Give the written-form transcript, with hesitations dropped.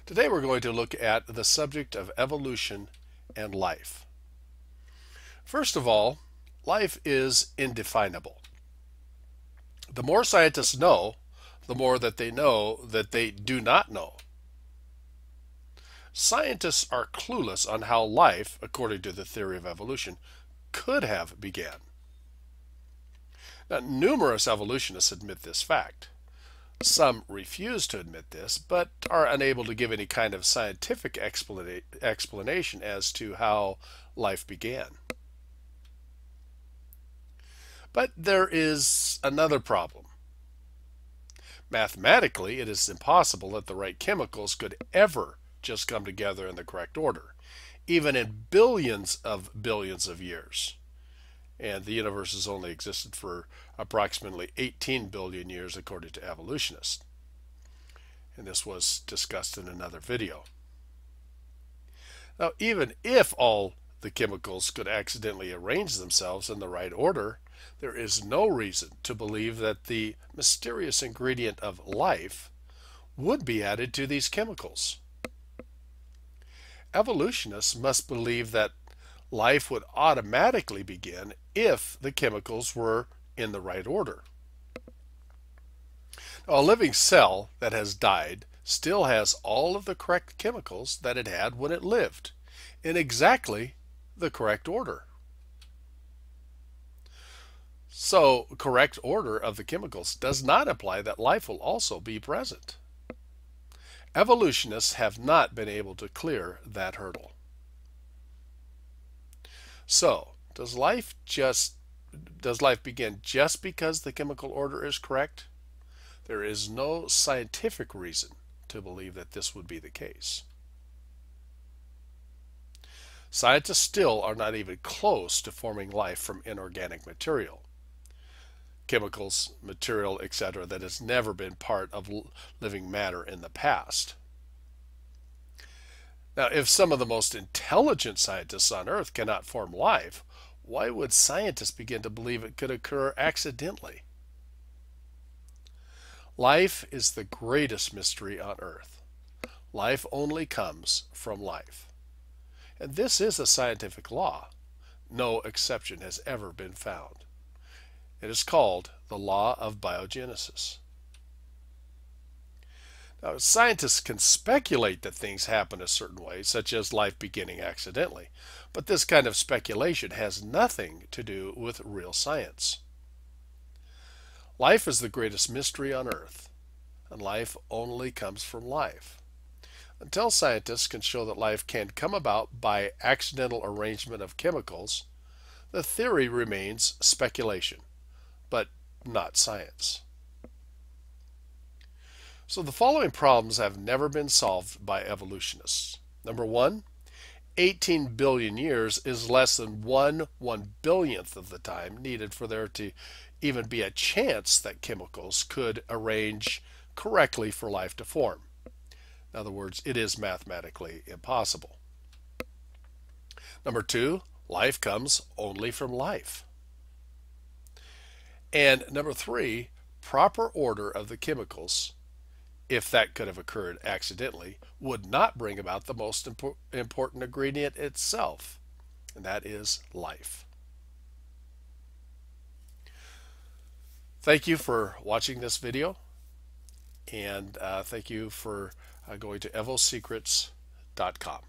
Today we're going to look at the subject of evolution and life. First of all, life is indefinable. The more scientists know, the more that they do not know. Scientists are clueless on how life, according to the theory of evolution, could have began. Now, numerous evolutionists admit this fact. Some refuse to admit this, but are unable to give any kind of scientific explanation as to how life began. But there is another problem. Mathematically, it is impossible that the right chemicals could ever just come together in the correct order, even in billions of years. And the universe has only existed for approximately 18 billion years according to evolutionists. And this was discussed in another video. Now, even if all the chemicals could accidentally arrange themselves in the right order, there is no reason to believe that the mysterious ingredient of life would be added to these chemicals. Evolutionists must believe that life would automatically begin if the chemicals were in the right order. Now, a living cell that has died still has all of the correct chemicals that it had when it lived, in exactly the correct order. So, correct order of the chemicals does not imply that life will also be present. Evolutionists have not been able to clear that hurdle. So, does life begin just because the chemical order is correct? There is no scientific reason to believe that this would be the case. Scientists still are not even close to forming life from inorganic material, chemicals, material, etc., that has never been part of living matter in the past. Now, if some of the most intelligent scientists on Earth cannot form life, why would scientists begin to believe it could occur accidentally? Life is the greatest mystery on Earth. Life only comes from life. And this is a scientific law. No exception has ever been found. It is called the Law of Biogenesis. Now, scientists can speculate that things happen a certain way, such as life beginning accidentally, but this kind of speculation has nothing to do with real science. Life is the greatest mystery on Earth, and life only comes from life. Until scientists can show that life can come about by accidental arrangement of chemicals, the theory remains speculation, but not science. So the following problems have never been solved by evolutionists. Number one, 18 billion years is less than 1/1,000,000th of the time needed for there to even be a chance that chemicals could arrange correctly for life to form. In other words, it is mathematically impossible. Number two, life comes only from life. And number three, proper order of the chemicals, if that could have occurred accidentally, would not bring about the most important ingredient itself, and that is life. Thank you for watching this video, and thank you for going to evosecrets.com.